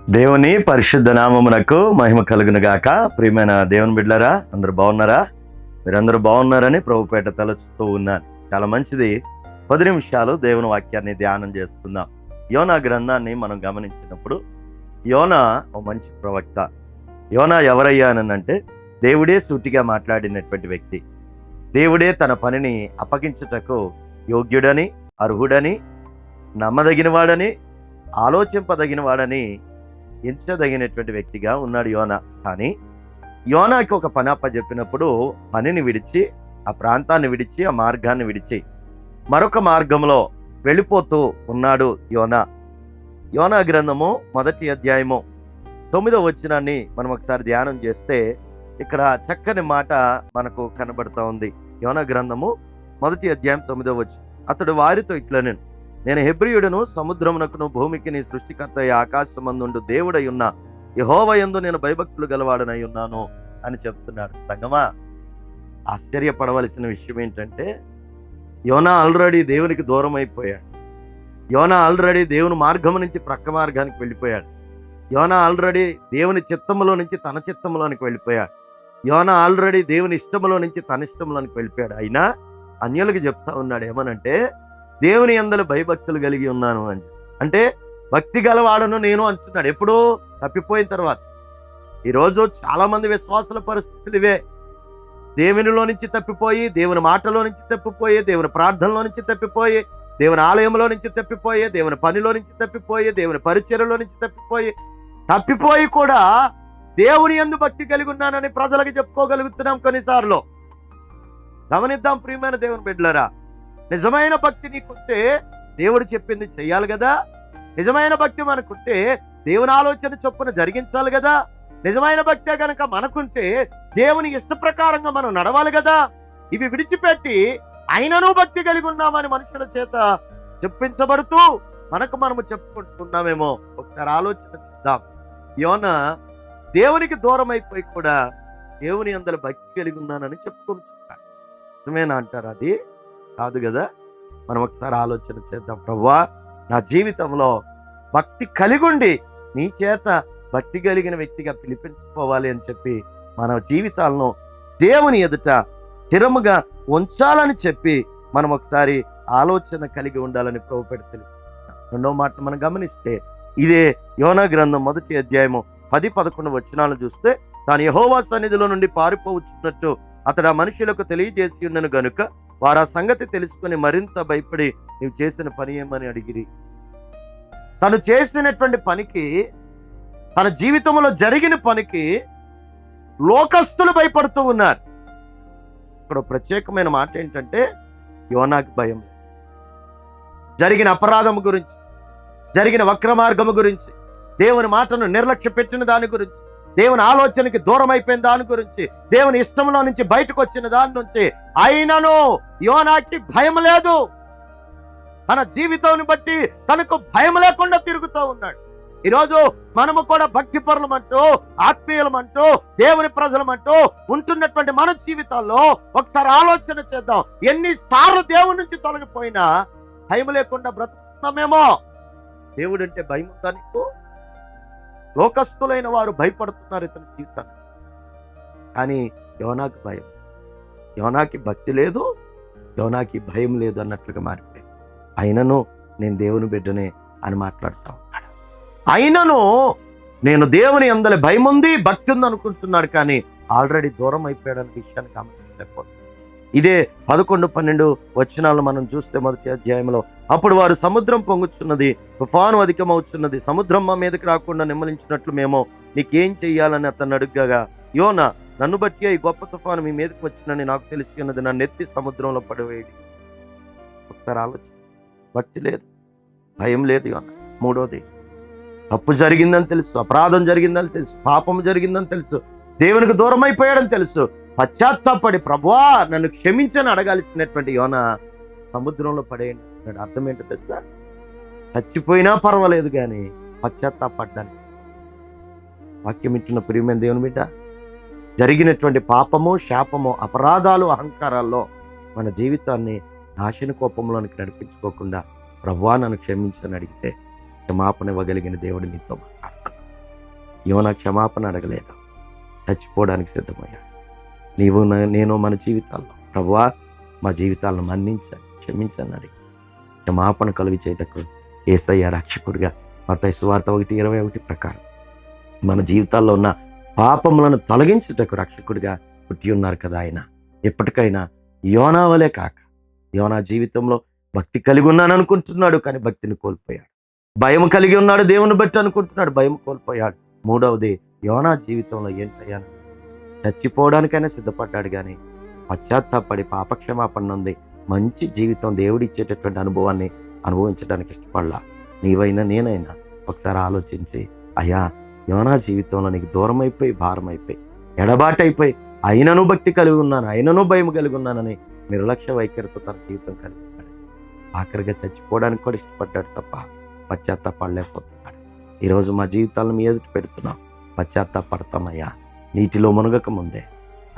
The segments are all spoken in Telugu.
దేవుని పరిశుద్ధ నామమునకు మహిమ కలుగును గాక. ప్రియమైన దేవుని బిడ్డలారా, అందరూ బాగున్నారా? మీరందరూ బాగున్నారని ప్రభుపేట తలచుతూ ఉన్నాను. చాలా మంచిది. 10 నిమిషాలు దేవుని వాక్యాన్ని ధ్యానం చేసుకుందాం. యోనా గ్రంథాన్ని మనం గమనించినప్పుడు యోనా ఓ మంచి ప్రవక్త. యోనా ఎవరయ్యా అంటే దేవుడే సూటిగా మాట్లాడినటువంటి వ్యక్తి. దేవుడే తన పనిని అప్పగించుటకు యోగ్యుడని, అర్హుడని, నమ్మదగినవాడని, ఆలోచింపదగినవాడని ఎంచదగినటువంటి వ్యక్తిగా ఉన్నాడు యోనా. కానీ యోనాకి ఒక పని అప్పచెప్పినప్పుడు పనిని విడిచి, ఆ ప్రాంతాన్ని విడిచి, ఆ మార్గాన్ని విడిచి మరొక మార్గంలో వెళ్ళిపోతూ ఉన్నాడు యోనా. యోనా గ్రంథము 1వ అధ్యాయము 9వ వచనాన్ని మనం ఒకసారి ధ్యానం చేస్తే ఇక్కడ చక్కని మాట మనకు కనబడుతూ ఉంది. యోనా గ్రంథము 1వ అధ్యాయం 9వ వచనం. అతడు వారితో ఇట్లనెను, నేను హెబ్రీయుడను, సముద్రమునకును భూమికి నీ సృష్టికర్త ఆకాశమందుండు దేవుడై ఉన్న యెహోవా యందు నేను భయభక్తులు గలవాడనై ఉన్నాను అని చెప్తున్నాడు. సంగమా, ఆశ్చర్యపడవలసిన విషయం ఏంటంటే యోనా ఆల్రెడీ దేవునికి దూరం అయిపోయాడు. యోనా ఆల్రెడీ దేవుని మార్గం నుంచి ప్రక్క మార్గానికి వెళ్ళిపోయాడు. యోనా ఆల్రెడీ దేవుని చిత్తములో నుంచి తన చిత్తములోనికి వెళ్ళిపోయాడు. యోనా ఆల్రెడీ దేవుని ఇష్టములో నుంచి తన ఇష్టంలోనికి వెళ్ళిపోయాడు. అయినా అన్యులకు చెప్తా ఉన్నాడు ఏమనంటే, దేవుని యందలి భయభక్తులు కలిగి ఉన్నాను అని. అంటే భక్తి గలవాడను నేను అంటున్నాడు. ఎప్పుడూ తప్పిపోయిన తర్వాత. ఈరోజు చాలా మంది విశ్వాసుల పరిస్థితులు ఇవే. దేవునిలో నుంచి తప్పిపోయి, దేవుని మాటలో నుంచి తప్పిపోయి, దేవుని ప్రార్థనలో నుంచి తప్పిపోయి, దేవుని ఆలయంలో నుంచి తప్పిపోయి, దేవుని పనిలో నుంచి తప్పిపోయి, దేవుని పరిచర్యలో నుంచి తప్పిపోయి కూడా దేవుని యందు భక్తి కలిగి ఉన్నానని ప్రజలకు చెప్పుకోగలుగుతున్నాం కొన్నిసార్లు. గమనిద్దాం ప్రియమైన దేవుని బిడ్డలారా, నిజమైన భక్తి నీకుంటే దేవుడు చెప్పింది చెయ్యాలి కదా. నిజమైన భక్తి మనకుంటే దేవుని ఆలోచన చొప్పున జరిగించాలి కదా. నిజమైన భక్తే కనుక మనకుంటే దేవుని ఇష్ట ప్రకారంగా మనం నడవాలి కదా. ఇవి విడిచిపెట్టి అయినను భక్తి కలిగి ఉన్నామని మనుషుల చేత చెప్పించబడుతూ మనము చెప్పుకుంటున్నామేమో. ఒకసారి ఆలోచన చేద్దాం. యోనా దేవునికి దూరం అయిపోయి కూడా దేవుని యందలి భక్తి కలిగి ఉన్నానని చెప్పుకుంటున్నాడు. నిజమేనా అంటారు? అది కాదు కదా. మనం ఒకసారి ఆలోచన చేద్దాం. ప్రభువా, నా జీవితంలో భక్తి కలిగుండి నీ చేత భక్తి కలిగిన వ్యక్తిగా పిలిపించుకోవాలి అని చెప్పి మన జీవితాలను దేవుని ఎదుట స్థిరముగా ఉంచాలని చెప్పి మనం ఒకసారి ఆలోచన కలిగి ఉండాలని ప్రభుపేట తెలుసుకుంటాం. రెండవ మాట మనం గమనిస్తే ఇదే యోనా గ్రంథం 1వ అధ్యాయము 10-11 వచనాలను చూస్తే, తాను యెహోవా సన్నిధిలో నుండి పారిపోవచ్చున్నట్టు అతడు ఆ మనుషులకు తెలియజేసి ఉన్నను గనుక వారు ఆ సంగతి తెలుసుకుని మరింత భయపడి నీవు చేసిన పని ఏమని అడిగిరి. తను చేసినటువంటి పనికి, తన జీవితంలో జరిగిన పనికి లోకస్తులు భయపడుతూ ఉన్నారు. ఇక్కడ ప్రత్యేకమైన మాట ఏంటంటే, యోనాకి భయం. జరిగిన అపరాధం గురించి, జరిగిన వక్ర మార్గము గురించి, దేవుని మాటను నిర్లక్ష్య పెట్టిన దాని గురించి, దేవుని ఆలోచనకి దూరం అయిపోయిన దాని గురించి, దేవుని ఇష్టంలో నుంచి బయటకు వచ్చిన దాని నుంచి అయినను యోనాకి భయం లేదు. తన జీవితాన్ని బట్టి తనకు భయం లేకుండా తిరుగుతూ ఉన్నాడు. ఈరోజు మనము కూడా భక్తి పరులమంటూ, ఆత్మీయులమంటూ, దేవుని ప్రజలమంటూ ఉంటున్నటువంటి మన జీవితాల్లో ఒకసారి ఆలోచన చేద్దాం. ఎన్నిసార్లు దేవుడి నుంచి తొలగిపోయినా భయం లేకుండా బ్రతుకుతున్నామేమో. దేవుడు అంటే భయం ఉందా నీకు? లోకస్తులైన వారు భయపడుతున్నారు ఇతని జీవితాన్ని. కానీ యోనాకి భయం, యోనాకి భక్తి లేదు, యోనాకి భయం లేదు అన్నట్లుగా మారిపోయింది. అయినను నేను దేవుని బిడ్డనే అని మాట్లాడుతూ ఉన్నాడు. అయినను నేను దేవుని యందలి భయం ఉంది, భక్తి ఉంది అనుకుంటున్నాడు. కానీ ఆల్రెడీ దూరం అయిపోయాడన్న విషయాన్ని గమనించలేకపోతుంది. ఇదే 11-12 వచనాలు మనం చూస్తే 1వ అధ్యాయంలో, అప్పుడు వారు సముద్రం పొంగుచున్నది, తుఫాను అధికమవుతున్నది, సముద్రం మా మీదకి రాకుండా నిమ్మలించినట్లు మేము నీకేం చెయ్యాలని అతన్ని అడుగగా, యోనా, నన్ను బట్టి ఈ గొప్ప తుఫాను మీ మీదకి వచ్చినని నాకు తెలిసి ఉన్నది, నన్ను ఎత్తి సముద్రంలో పడవేయడి. ఒకసారి ఆలోచన. భక్తి లేదు, భయం లేదు యోనా. మూడోది, తప్పు జరిగిందని తెలుసు, అపరాధం జరిగిందని తెలుసు, పాపం జరిగిందని తెలుసు, దేవునికి దూరం అయిపోయాడని తెలుసు. పశ్చాత్తాపడి ప్రభువా నన్ను క్షమించని అడగాల్సినటువంటి యోనా సముద్రంలో పడేయండి. అర్థం ఏంటో తెలుసా? చచ్చిపోయినా పర్వాలేదు కానీ పశ్చాత్తాపడ్డాను. వాక్యం ఇచ్చిన ప్రియమైన దేవుని బిడ్డ, జరిగినటువంటి పాపము, శాపము, అపరాధాలు, అహంకారాల్లో మన జీవితాన్ని నాశన కోపంలోనికి నడిపించుకోకుండా ప్రభువా నన్ను క్షమించని అడిగితే క్షమాపణ ఇవ్వగలిగిన దేవుడు నీతో మాట్లాడతాడు. యోనా క్షమాపణ అడగలేదు, చచ్చిపోవడానికి సిద్ధమయ్యాడు. నేను మన జీవితాల్లో ప్రభువా మా జీవితాలను మన్నించండి, క్షమించండి అడిగి క్షమాపణ కలుగు చేయటకు యేసయ్య రక్షకుడిగా మత్తయి సువార్త 1:21 ప్రకారం మన జీవితాల్లో ఉన్న పాపములను తొలగించుటకు రక్షకుడిగా పుట్టి ఉన్నారు కదా ఆయన. ఎప్పటికైనా యోనా వలే కాక, యోనా జీవితంలో భక్తి కలిగి ఉన్నాను అనుకుంటున్నాడు, కానీ భక్తిని కోల్పోయాడు. భయం కలిగి ఉన్నాడు, దేవుని బట్టి అనుకుంటున్నాడు, భయం కోల్పోయాడు. మూడవది, యోనా జీవితంలో ఏంటయ్యాను, చచ్చిపోవడానికైనా సిద్ధపడ్డాడు, కానీ పశ్చాత్తాపడి పాపక్షమాపణ ఉంది మంచి జీవితం దేవుడు ఇచ్చేటటువంటి అనుభవాన్ని అనుభవించడానికి ఇష్టపడలా. నీవైనా నేనైనా ఒకసారి ఆలోచించి, అయ్యా యోనా జీవితంలో నీకు దూరం అయిపోయి, భారం అయిపోయి, ఎడబాటైపోయి, అయినను భక్తి కలిగి ఉన్నాను, అయినను భయం కలిగి ఉన్నానని నిర్లక్ష్య వైఖరితో తన జీవితం కలిగి ఉన్నాడు. ఆఖరిగా చచ్చిపోవడానికి కూడా ఇష్టపడ్డాడు తప్ప పశ్చాత్తాపడలేకపోతున్నాడు. ఈరోజు మా జీవితాలను మీ ఎదుటి పెడుతున్నాం, పశ్చాత్తాపడతామయ్యా. నీటిలో మునగక ముందే,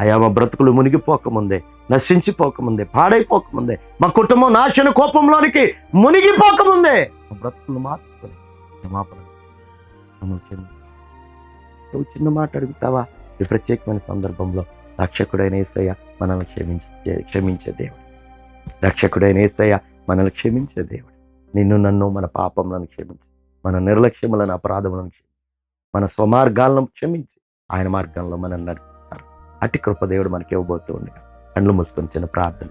అయ్యా మా బ్రతుకులు మునిగిపోకముందే, నశించిపోకముందే, పాడైపోకముందే, మా కుటుంబం నాశన కోపంలోనికి మునిగిపోకముందే మా బ్రతుకులు మార్చుకొని క్షమాపణ నువ్వు చిన్న మాట అడుగుతావా? ఈ ప్రత్యేకమైన సందర్భంలో రక్షకుడైన యేసయ్య మనల్ని క్షమించే దేవుడు. రక్షకుడైన యేసయ్య మనల్ని క్షమించే దేవుడు. నిన్ను నన్ను మన పాపములను క్షమించి, మన నిర్లక్ష్యములను అపరాధములను క్షమించి, మన స్వమార్గాలను క్షమించి ఆయన మార్గంలో మనల్ని నడిపిస్తారు. అట్టి కృప దేవుడు మనకి ఇవ్వబోతూ ఉండగా కళ్ళు మూసుకొని చిన్న ప్రార్థన.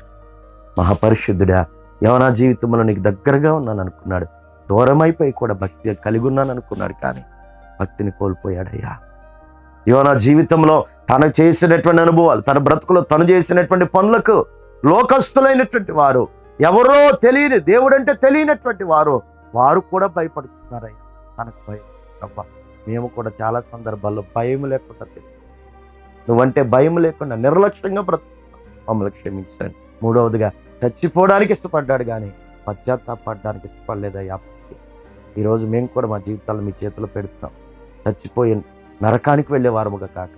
మహాపరిశుద్ధుడా, యోనా జీవితంలో నీకు దగ్గరగా ఉన్నాను అనుకున్నాడు, దూరమైపోయి కూడా భక్తి కలిగి ఉన్నాను అనుకున్నాడు, కానీ భక్తిని కోల్పోయాడయ్యా. యోనా జీవితంలో తను చేసినటువంటి అనుభవాలు, తన బ్రతుకులో తను చేసినటువంటి పనులకు లోకస్తులైనటువంటి వారు, ఎవరో తెలియని దేవుడంటే తెలియనటువంటి వారు కూడా భయపడుతున్నారయ్యా. తనకు భయం అబ్బా. మేము కూడా చాలా సందర్భాల్లో భయం లేకుండా నువ్వంటే భయం లేకుండా నిర్లక్ష్యంగా బ్రతుకుతున్నాం, మమ్మల్ని క్షమించండి. మూడవదిగా, చచ్చిపోవడానికి ఇష్టపడ్డాడు, కానీ పశ్చాత్తాపడడానికి ఇష్టపడలేదయ్యా. ఈరోజు మేము కూడా మా జీవితాలను మీ చేతిలో పెడుతున్నాం. చచ్చిపోయి నరకానికి వెళ్ళే వారముగా కాక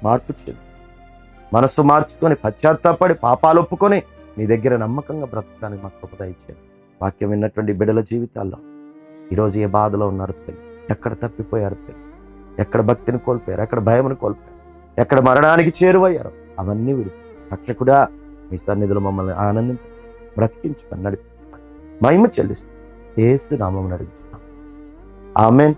మార్పు చెంది మనస్సు మార్చుకొని పశ్చాత్తాపడి పాపాలు ఒప్పుకొని నీ దగ్గర నమ్మకంగా బ్రతకడానికి మాకు కృప దయచేయండి. వాక్యం విన్నటువంటి బిడ్డల జీవితాల్లో ఈరోజు ఏ బాధలో ఉన్నారో తెలియదు, ఎక్కడ తప్పిపోయారో తెలియదు, ఎక్కడ భక్తిని కోల్పోయారు, ఎక్కడ భయమును కోల్పోయారు, ఎక్కడ మరణానికి చేరువయ్యారు, అవన్నీ విడి రక్షకుడా మీ సన్నిధిలో మమ్మల్ని ఆనందించి బ్రతికించుకొని నడిపి మహిమ చెల్లిస్తూ యేసు నామమున అడుగుతున్నాం. ఆమేన్.